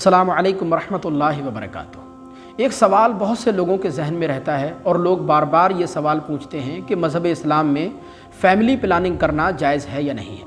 अस्सलामु अलैकुम रहमतुल्लाहि व बरकातुहू। एक सवाल बहुत से लोगों के जहन में रहता है और लोग बार बार ये सवाल पूछते हैं कि मज़हब इस्लाम में फ़ैमिली प्लानिंग करना जायज़ है या नहीं है,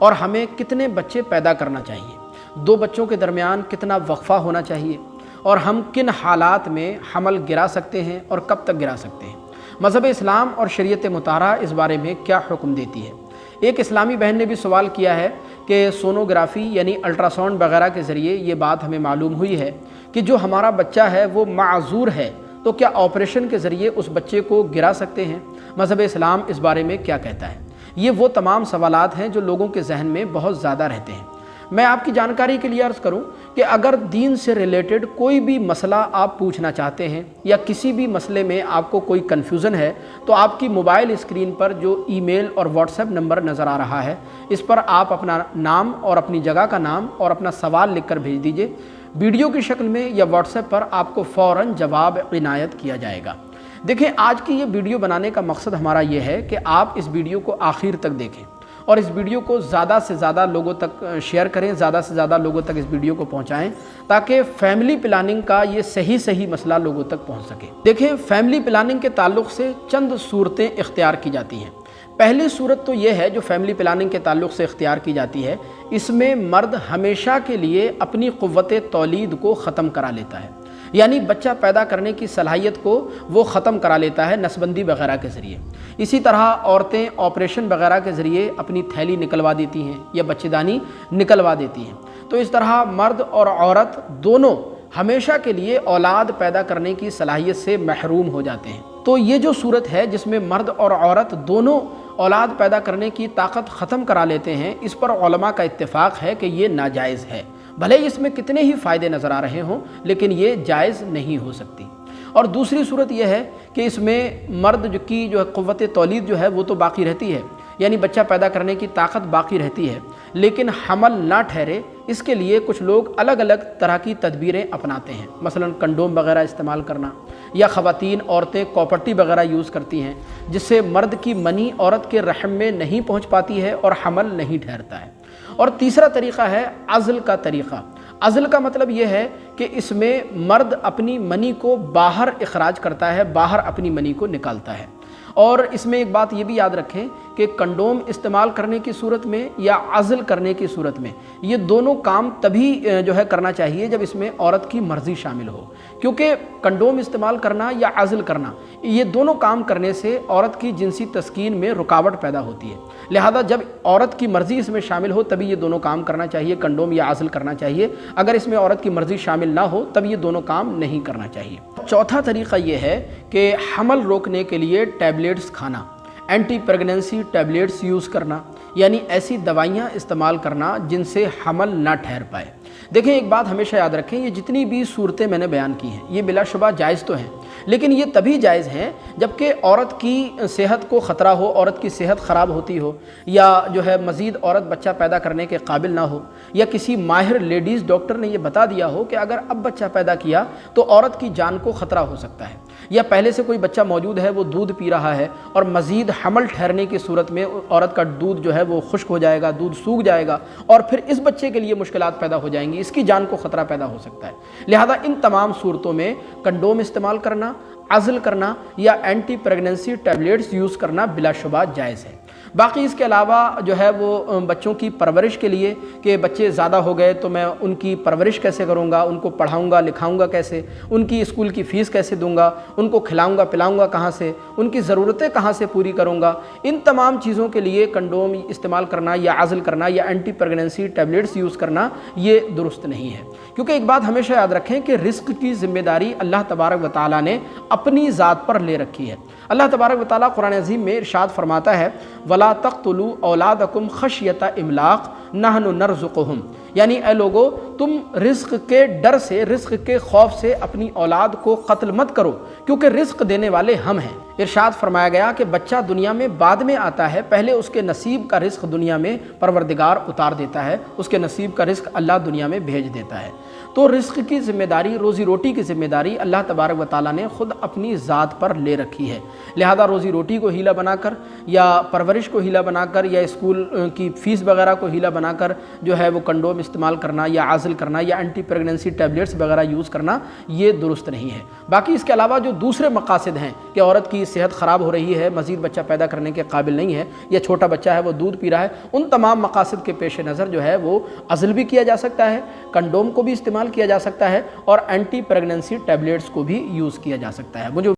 और हमें कितने बच्चे पैदा करना चाहिए, दो बच्चों के दरमियान कितना वक्फ़ा होना चाहिए, और हम किन हालात में हमल गिरा सकते हैं और कब तक गिरा सकते हैं। मज़हब इस्लाम और शरीयत मुताहरा इस बारे में क्या हुक्म देती है। एक इस्लामी बहन ने भी सवाल किया है कि सोनोग्राफ़ी यानी अल्ट्रासाउंड वगैरह के ज़रिए ये बात हमें मालूम हुई है कि जो हमारा बच्चा है वो माज़ूर है, तो क्या ऑपरेशन के ज़रिए उस बच्चे को गिरा सकते हैं। मज़हब इस्लाम इस बारे में क्या कहता है। ये वो तमाम सवालात हैं जो लोगों के जहन में बहुत ज़्यादा रहते हैं। मैं आपकी जानकारी के लिए अर्ज़ करूं कि अगर दीन से रिलेटेड कोई भी मसला आप पूछना चाहते हैं या किसी भी मसले में आपको कोई कन्फ्यूज़न है, तो आपकी मोबाइल स्क्रीन पर जो ईमेल और व्हाट्सएप नंबर नज़र आ रहा है, इस पर आप अपना नाम और अपनी जगह का नाम और अपना सवाल लिखकर भेज दीजिए। वीडियो की शक्ल में या व्हाट्सएप पर आपको फ़ौरन जवाब इनायत किया जाएगा। देखें, आज की ये वीडियो बनाने का मकसद हमारा ये है कि आप इस वीडियो को आखिर तक देखें और इस वीडियो को ज़्यादा से ज़्यादा लोगों तक शेयर करें, ज़्यादा से ज़्यादा लोगों तक इस वीडियो को पहुंचाएं, ताकि फैमिली प्लानिंग का ये सही मसला लोगों तक पहुंच सके। देखें, फैमिली प्लानिंग के ताल्लुक़ से चंद सूरतें इख्तियार की जाती हैं। पहली सूरत तो ये है जो फैमिली प्लानिंग के ताल्लुक़ से इख्तियार की जाती है, इसमें मर्द हमेशा के लिए अपनी क़ुव्वत तौलीद को ख़त्म करा लेता है, यानी बच्चा पैदा करने की सलाहियत को वो ख़त्म करा लेता है नसबंदी वगैरह के ज़रिए। इसी तरह औरतें ऑपरेशन वगैरह के ज़रिए अपनी थैली निकलवा देती हैं या बच्चेदानी निकलवा देती हैं। तो इस तरह मर्द और औरत दोनों हमेशा के लिए औलाद पैदा करने की सलाहियत से महरूम हो जाते हैं। तो ये जो सूरत है जिसमें मर्द और औरत दोनों औलाद पैदा करने की ताकत ख़त्म करा लेते हैं, इस पर उलमा का इत्तेफाक है कि ये नाजायज़ है। भले ही इसमें कितने ही फ़ायदे नज़र आ रहे हों, लेकिन ये जायज़ नहीं हो सकती। और दूसरी सूरत यह है कि इसमें मर्द की जो है क़ुव्वत तौलीद जो है वो तो बाकी रहती है, यानी बच्चा पैदा करने की ताकत बाकी रहती है, लेकिन हमल ना ठहरे इसके लिए कुछ लोग अलग अलग तरह की तदबीरें अपनाते हैं। मसलन कंडोम वगैरह इस्तेमाल करना, या ख़वातीन औरतें कॉपर्टी वगैरह यूज़ करती हैं, जिससे मर्द की मनी औरत के रहम में नहीं पहुँच पाती है और हमल नहीं ठहरता है। और तीसरा तरीक़ा है अज़ल का तरीक़ा। अज़ल का मतलब यह है कि इसमें मर्द अपनी मनी को बाहर इखराज करता है, बाहर अपनी मनी को निकालता है। और इसमें एक बात ये भी याद रखें कि कंडोम इस्तेमाल करने की सूरत में या अज़ल करने की सूरत में ये दोनों काम तभी जो है करना चाहिए जब इसमें औरत की मर्ज़ी शामिल हो, क्योंकि कंडोम इस्तेमाल करना या अज़ल करना ये दोनों काम करने से औरत की जिनसी तस्कीन में रुकावट पैदा होती है। लिहाजा जब औरत की मर्ज़ी इसमें शामिल हो तभी ये दोनों काम करना चाहिए, कंडोम या अज़ल करना चाहिए। अगर इसमें औरत की मर्ज़ी शामिल ना हो तब ये दोनों काम नहीं करना चाहिए। चौथा तरीक़ा ये है कि हमल रोकने के लिए टैबलेट्स खाना, एंटी प्रेगनेंसी टैबलेट्स यूज़ करना, यानी ऐसी दवाइयाँ इस्तेमाल करना जिनसे हमल ना ठहर पाए। देखें, एक बात हमेशा याद रखें, ये जितनी भी सूरतें मैंने बयान की हैं ये बिलाशुबा जायज़ तो हैं, लेकिन ये तभी जायज़ हैं जबकि औरत की सेहत को ख़तरा हो, औरत की सेहत ख़राब होती हो, या जो है मज़ीद औरत बच्चा पैदा करने के काबिल ना हो, या किसी माहिर लेडीज़ डॉक्टर ने ये बता दिया हो कि अगर अब बच्चा पैदा किया तो औरत की जान को ख़तरा हो सकता है, या पहले से कोई बच्चा मौजूद है वो दूध पी रहा है और मज़ीद हमल ठहरने की सूरत में औरत का दूध जो है वो खुश्क हो जाएगा, दूध सूख जाएगा और फिर इस बच्चे के लिए मुश्किलात पैदा हो जाएंगी, इसकी जान को ख़तरा पैदा हो सकता है। लिहाजा इन तमाम सूरतों में कंडोम इस्तेमाल करना, अज़ल करना या एंटी प्रेगनेंसी टैबलेट्स यूज़ करना बिलाशुबा जायज़ है। बाकी इसके अलावा जो है वो बच्चों की परवरिश के लिए कि बच्चे ज़्यादा हो गए तो मैं उनकी परवरिश कैसे करूँगा, उनको पढ़ाऊँगा लिखाऊँगा कैसे, उनकी स्कूल की फ़ीस कैसे दूँगा, उनको खिलाऊँगा पिलाऊँगा कहाँ से, उनकी ज़रूरतें कहाँ से पूरी करूँगा, इन तमाम चीज़ों के लिए कंडोम इस्तेमाल करना या अज़ल करना या एंटी प्रेगनेंसी टैबलेट्स यूज़ करना ये दुरुस्त नहीं है। क्योंकि एक बात हमेशा याद रखें कि रिस्क की ज़िम्मेदारी अल्लाह तबारक व तआला ने अपनी ज़ात पर ले रखी है। अल्लाह तबारक व तआला कुरान अज़ीम में इरशाद फरमाता है, वला तक़्तुलू औलादकुम खशियता इमलाक़ नहनु नर्ज़ुक़ुहुम, यानी ए लोगो तुम रिस्क के डर से, रिस्क के खौफ से अपनी औलाद को कत्ल मत करो, क्योंकि रिस्क देने वाले हम हैं। इरशाद फरमाया गया कि बच्चा दुनिया में बाद में आता है, पहले उसके नसीब का रिस्क दुनिया में परवरदिगार उतार देता है, उसके नसीब का रिस्क अल्लाह दुनिया में भेज देता है। तो रिस्क की ज़िम्मेदारी, रोज़ी रोटी की ज़िम्मेदारी अल्लाह तबारक व तआला ने ख़ुद अपनी ज़ात पर ले रखी है। लिहाजा रोज़ी रोटी को हीला बनाकर या परवरिश को हीला बनाकर या स्कूल की फ़ीस वगैरह को हीला بنا کر جو ہے وہ کنڈوم استعمال کرنا یا عازل کرنا یا اینٹی پریگننسی ٹیبلیٹس وغیرہ یوز کرنا یہ درست نہیں ہے۔ باقی اس کے علاوہ جو دوسرے مقاصد ہیں کہ عورت کی صحت خراب ہو رہی ہے، مزید بچہ پیدا کرنے کے قابل نہیں ہے، یا چھوٹا بچہ ہے وہ دودھ پی رہا ہے، ان تمام مقاصد کے پیش نظر جو ہے وہ عزل بھی کیا جا سکتا ہے، کنڈوم کو بھی استعمال کیا جا سکتا ہے، اور اینٹی پریگننسی ٹیبلیٹس کو بھی یوز کیا جا سکتا ہے۔ مجھے